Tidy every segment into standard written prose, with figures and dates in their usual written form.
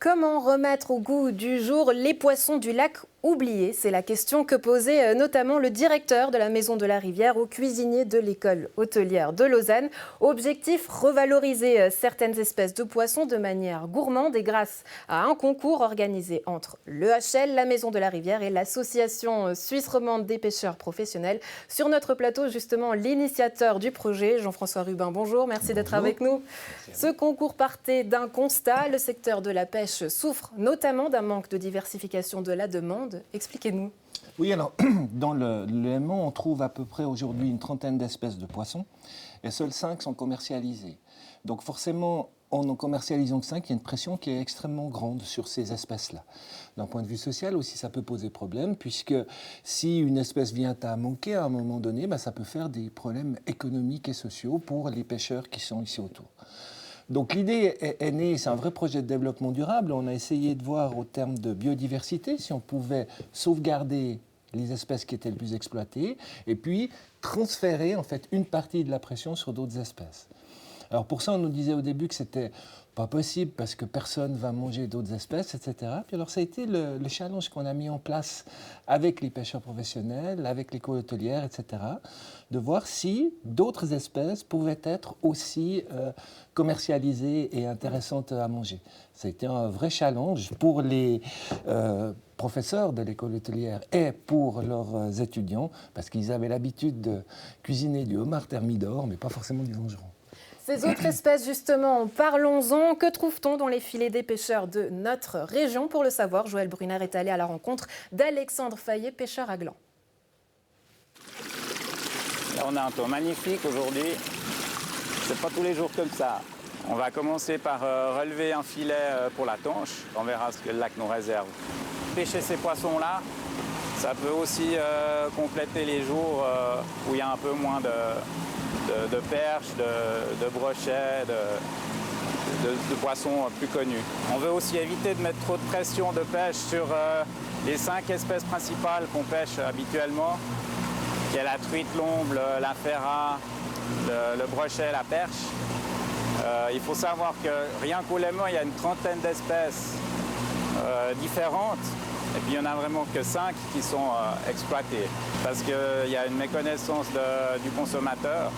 Comment remettre au goût du jour les poissons du lac oubliés? C'est la question que posait notamment le directeur de la Maison de la Rivière aux cuisiniers de l'école hôtelière de Lausanne. Objectif, revaloriser certaines espèces de poissons de manière gourmande et grâce à un concours organisé entre l'EHL, la Maison de la Rivière et l'Association suisse romande des pêcheurs professionnels. Sur notre plateau, justement, l'initiateur du projet, Jean-François Rubin, bonjour, merci d'être avec nous. Ce concours partait d'un constat, le secteur de la pêche souffre notamment d'un manque de diversification de la demande. Expliquez-nous. Oui, alors, dans le Léman, on trouve à peu près aujourd'hui une trentaine d'espèces de poissons et seuls 5 sont commercialisés. Donc forcément, en en commercialisant que 5, il y a une pression qui est extrêmement grande sur ces espèces-là. D'un point de vue social aussi, ça peut poser problème, puisque si une espèce vient à manquer à un moment donné, ça peut faire des problèmes économiques et sociaux pour les pêcheurs qui sont ici autour. Donc l'idée est née, c'est un vrai projet de développement durable. On a essayé de voir au terme de biodiversité si on pouvait sauvegarder les espèces qui étaient les plus exploitées et puis transférer en fait une partie de la pression sur d'autres espèces. Alors pour ça, on nous disait au début que c'était pas possible parce que personne va manger d'autres espèces, etc. Puis alors ça a été le challenge qu'on a mis en place avec les pêcheurs professionnels, avec l'école hôtelière, etc. De voir si d'autres espèces pouvaient être aussi commercialisées et intéressantes à manger. Ça a été un vrai challenge pour les professeurs de l'école hôtelière et pour leurs étudiants parce qu'ils avaient l'habitude de cuisiner du homard thermidor, mais pas forcément du longeron. Ces autres espèces, justement, parlons-en. Que trouve-t-on dans les filets des pêcheurs de notre région? Pour le savoir, Joël Brunner est allé à la rencontre d'Alexandre Fayet, pêcheur à gland. Là, on a un temps magnifique aujourd'hui. C'est pas tous les jours comme ça. On va commencer par relever un filet pour la tanche. On verra ce que le lac nous réserve. Pêcher ces poissons-là, ça peut aussi compléter les jours où il y a un peu moins de perches, de brochets, de poissons plus connus. On veut aussi éviter de mettre trop de pression de pêche sur les 5 espèces principales qu'on pêche habituellement, qui est la truite l'omble, la ferra, le brochet, la perche. Il faut savoir que rien qu'au Léman, il y a une trentaine d'espèces différentes. Et puis il n'y en a vraiment que 5 qui sont exploitées. Parce qu'il y a une méconnaissance du consommateur.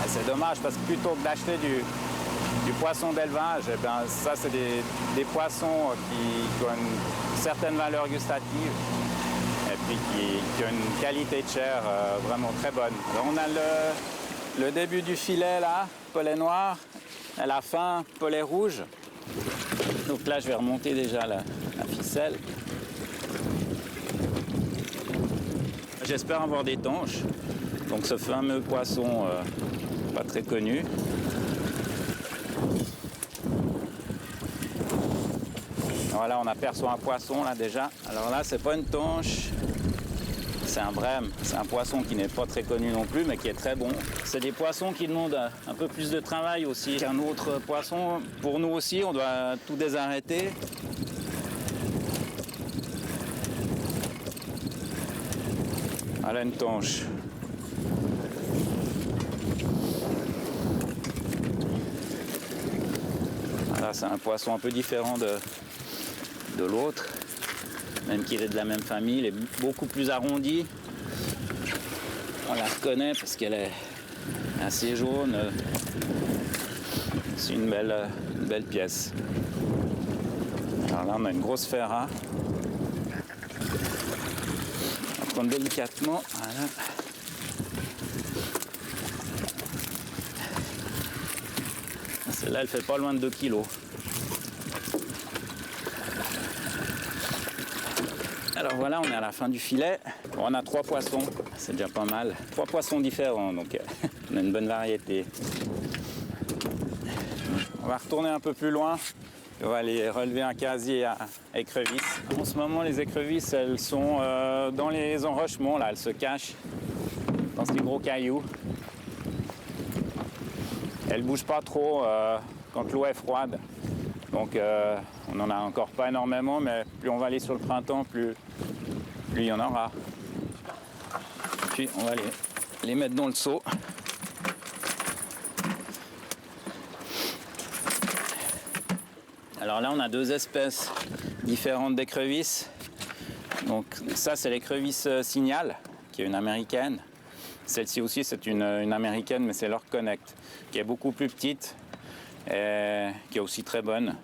Et c'est dommage parce que plutôt que d'acheter du poisson d'élevage, ça c'est des poissons qui ont une certaine valeur gustative et puis qui ont une qualité de chair vraiment très bonne. Alors, on a le début du filet là, pollet noir, à la fin pollet rouge. Donc là je vais remonter déjà la ficelle. J'espère avoir des tanches, donc ce fameux poisson pas très connu. Voilà, on aperçoit un poisson là déjà. Alors là, c'est pas une tanche, c'est un brème. C'est un poisson qui n'est pas très connu non plus, mais qui est très bon. C'est des poissons qui demandent un peu plus de travail aussi qu'un autre poisson. Pour nous aussi, on doit tout désarrêter. Voilà une tanche. Là, c'est un poisson un peu différent de l'autre, même qu'il est de la même famille. Il est beaucoup plus arrondi. On la reconnaît parce qu'elle est assez jaune. C'est une belle pièce. Alors là, on a une grosse ferra. On va prendre délicatement. Voilà. Celle-là, elle fait pas loin de 2 kilos. Alors voilà, on est à la fin du filet. Bon, on a 3 poissons, c'est déjà pas mal. 3 poissons différents, donc on a une bonne variété. On va retourner un peu plus loin. On va aller relever un casier à écrevisses. En ce moment, les écrevisses, elles sont dans les enrochements, là, elles se cachent dans ces gros cailloux. Elle ne bouge pas trop quand l'eau est froide. Donc on n'en a encore pas énormément, mais plus on va aller sur le printemps, plus il y en aura. Puis on va les mettre dans le seau. Alors là, on a 2 espèces différentes d'écrevisses. Donc ça, c'est l'écrevisse Signal, qui est une américaine. Celle-ci aussi, c'est une américaine, mais c'est leur Connect, qui est beaucoup plus petite et qui est aussi très bonne.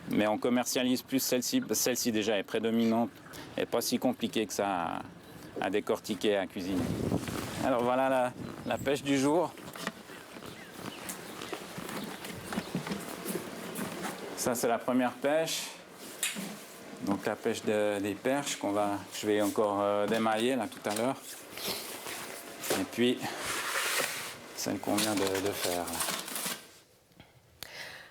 Mais on commercialise plus celle-ci. Celle-ci déjà est prédominante et pas si compliquée que ça à décortiquer, à cuisiner. Alors voilà la pêche du jour. Ça, c'est la première pêche. Donc la pêche des perches que je vais encore démailler là tout à l'heure. Et puis celle qu'on vient de faire là.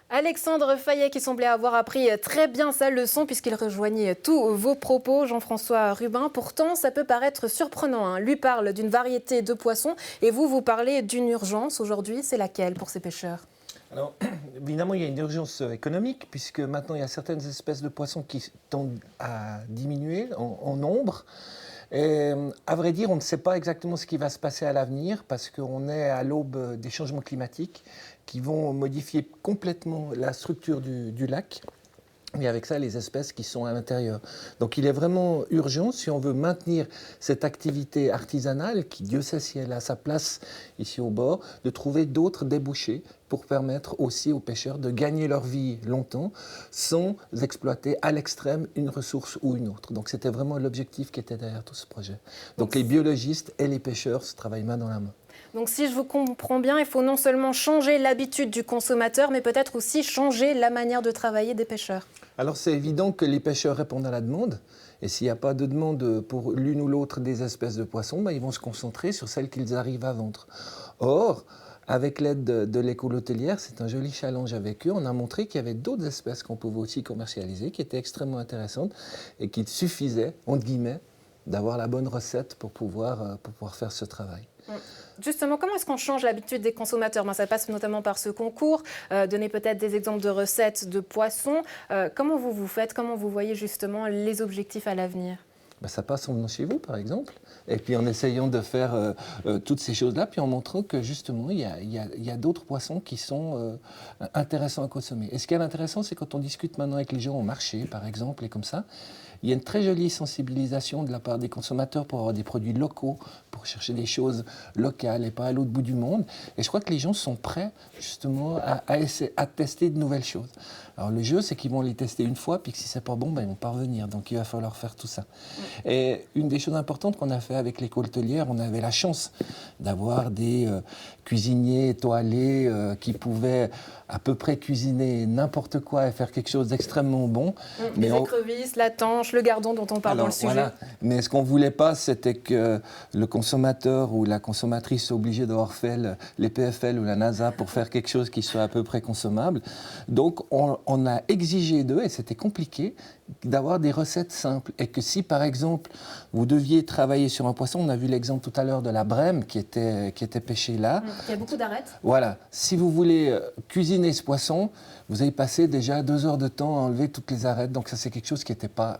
Alexandre Fayet qui semblait avoir appris très bien sa leçon puisqu'il rejoignait tous vos propos, Jean-François Rubin. Pourtant, ça peut paraître surprenant, hein. Lui parle d'une variété de poissons et vous parlez d'une urgence aujourd'hui. C'est laquelle pour ces pêcheurs ? Alors, évidemment, il y a une urgence économique, puisque maintenant, il y a certaines espèces de poissons qui tendent à diminuer en nombre. Et, à vrai dire, on ne sait pas exactement ce qui va se passer à l'avenir, parce qu'on est à l'aube des changements climatiques qui vont modifier complètement la structure du lac. Et avec ça, les espèces qui sont à l'intérieur. Donc il est vraiment urgent, si on veut maintenir cette activité artisanale, qui Dieu sait si elle a sa place ici au bord, de trouver d'autres débouchés pour permettre aussi aux pêcheurs de gagner leur vie longtemps sans exploiter à l'extrême une ressource ou une autre. Donc c'était vraiment l'objectif qui était derrière tout ce projet. Donc les biologistes et les pêcheurs se travaillent main dans la main. Donc si je vous comprends bien, il faut non seulement changer l'habitude du consommateur, mais peut-être aussi changer la manière de travailler des pêcheurs. Alors c'est évident que les pêcheurs répondent à la demande. Et s'il n'y a pas de demande pour l'une ou l'autre des espèces de poissons, ils vont se concentrer sur celles qu'ils arrivent à vendre. Or, avec l'aide de l'école hôtelière, c'est un joli challenge avec eux. On a montré qu'il y avait d'autres espèces qu'on pouvait aussi commercialiser, qui étaient extrêmement intéressantes et qu'il suffisait, entre guillemets, d'avoir la bonne recette pour pouvoir faire ce travail. Justement, comment est-ce qu'on change l'habitude des consommateurs ? Ça passe notamment par ce concours, donner peut-être des exemples de recettes de poissons. Comment vous faites ? Comment vous voyez justement les objectifs à l'avenir ? Ça passe en venant chez vous, par exemple, et puis en essayant de faire toutes ces choses-là, puis en montrant que justement, il y a d'autres poissons qui sont intéressants à consommer. Et ce qui est intéressant, c'est quand on discute maintenant avec les gens au marché, par exemple, et comme ça, il y a une très jolie sensibilisation de la part des consommateurs pour avoir des produits locaux, pour chercher des choses locales et pas à l'autre bout du monde. Et je crois que les gens sont prêts justement à tester de nouvelles choses. Alors le jeu, c'est qu'ils vont les tester une fois, puis que si c'est pas bon, ils vont pas revenir. Donc il va falloir faire tout ça. Et une des choses importantes qu'on a fait avec l'école hôtelière, on avait la chance d'avoir des cuisiniers étoilés qui pouvaient à peu près cuisiner n'importe quoi et faire quelque chose d'extrêmement bon. Les écrevisses, la tanche, le gardon dont on parle dans le sujet. Voilà. Mais ce qu'on ne voulait pas, c'était que le consommateur ou la consommatrice soit obligé d'avoir fait les PFL ou la NASA pour faire quelque chose qui soit à peu près consommable. Donc on a exigé d'eux, et c'était compliqué, d'avoir des recettes simples. Et que si, par exemple, vous deviez travailler sur un poisson, on a vu l'exemple tout à l'heure de la brème qui était pêchée là. Il y a beaucoup d'arêtes. Voilà. Si vous voulez cuisiner ce poisson, vous avez passé déjà 2 heures de temps à enlever toutes les arêtes. Donc ça, c'est quelque chose qui n'était pas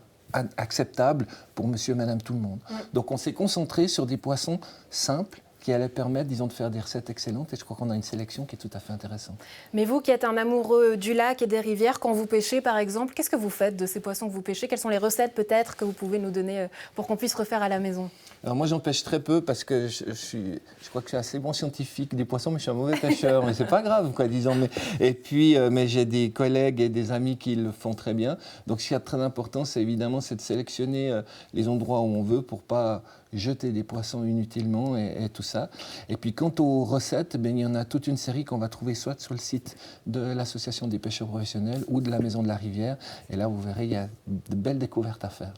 acceptable pour monsieur et madame tout le monde. Donc on s'est concentré sur des poissons simples qui allaient permettre, disons, de faire des recettes excellentes. Et je crois qu'on a une sélection qui est tout à fait intéressante. Mais vous qui êtes un amoureux du lac et des rivières, quand vous pêchez par exemple, qu'est-ce que vous faites de ces poissons que vous pêchez ? Quelles sont les recettes peut-être que vous pouvez nous donner pour qu'on puisse refaire à la maison ? Alors moi j'en pêche très peu parce que je crois que je suis assez bon scientifique des poissons, mais je suis un mauvais pêcheur. Mais c'est pas grave, quoi, disons. Mais j'ai des collègues et des amis qui le font très bien. Donc ce qui est très important, c'est évidemment de sélectionner les endroits où on veut pour pas jeter des poissons inutilement et tout ça. Et puis quant aux recettes, il y en a toute une série qu'on va trouver soit sur le site de l'Association des pêcheurs professionnels ou de la Maison de la Rivière. Et là, vous verrez, il y a de belles découvertes à faire.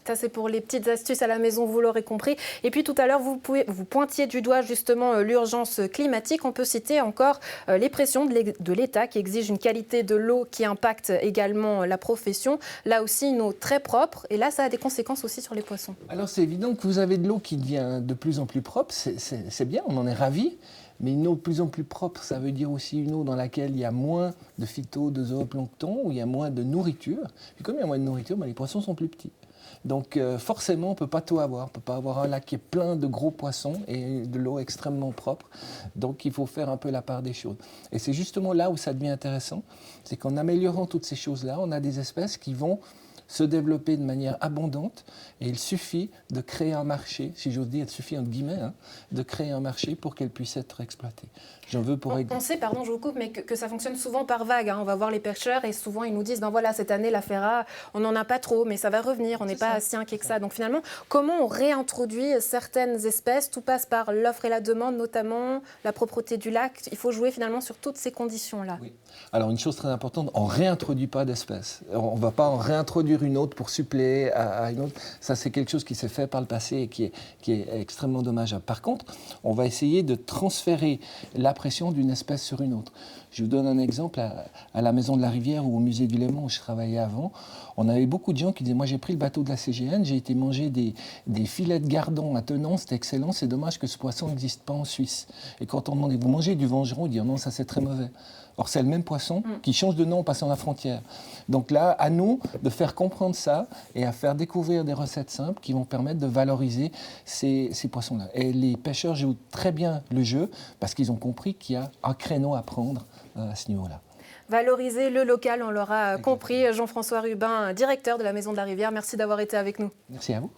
Ça, c'est pour les petites astuces à la maison, vous l'aurez compris. Et puis tout à l'heure, vous pointiez du doigt justement l'urgence climatique. On peut citer encore les pressions de l'État qui exigent une qualité de l'eau qui impacte également la profession. Là aussi, une eau très propre. Et là, ça a des conséquences aussi sur les poissons. Alors, c'est évident que vous avez de l'eau qui devient de plus en plus propre. C'est bien, on en est ravis. Mais une eau de plus en plus propre, ça veut dire aussi une eau dans laquelle il y a moins de phyto, de zooplancton, où il y a moins de nourriture. Puis comme il y a moins de nourriture, les poissons sont plus petits. Donc forcément, on ne peut pas tout avoir. On ne peut pas avoir un lac qui est plein de gros poissons et de l'eau extrêmement propre. Donc il faut faire un peu la part des choses. Et c'est justement là où ça devient intéressant, c'est qu'en améliorant toutes ces choses-là, on a des espèces qui vont se développer de manière abondante et il suffit de créer un marché, si j'ose dire, il suffit entre guillemets, de créer un marché pour qu'elles puissent être exploitées. J'en veux pour On sait, pardon, je vous coupe, mais que ça fonctionne souvent par vague. On va voir les pêcheurs et souvent ils nous disent, ben voilà, cette année la ferra, on n'en a pas trop, mais ça va revenir, on n'est pas si inquiet que ça. Donc finalement, comment on réintroduit certaines espèces? Tout passe par l'offre et la demande, notamment la propreté du lac. Il faut jouer finalement sur toutes ces conditions-là. Oui. Alors une chose très importante, on ne réintroduit pas d'espèces. On ne va pas en réintroduire une autre pour suppléer à une autre. Ça, c'est quelque chose qui s'est fait par le passé et qui est extrêmement dommageable. Par contre, on va essayer de transférer la pression d'une espèce sur une autre. Je vous donne un exemple à la Maison de la Rivière ou au Musée du Léman où je travaillais avant. On avait beaucoup de gens qui disaient, moi j'ai pris le bateau de la CGN, j'ai été manger des filets de gardon à Tenon, c'était excellent, c'est dommage que ce poisson n'existe pas en Suisse. Et quand on demandait, vous mangez du vengeron, ils disaient, non, ça c'est très mauvais. Or, c'est le même poisson qui change de nom en passant la frontière. Donc là, à nous de faire comprendre ça et à faire découvrir des recettes simples qui vont permettre de valoriser ces poissons-là. Et les pêcheurs jouent très bien le jeu parce qu'ils ont compris qu'il y a un créneau à prendre à ce niveau-là. Valoriser le local, on l'aura compris. Jean-François Rubin, directeur de la Maison de la Rivière, merci d'avoir été avec nous. Merci à vous.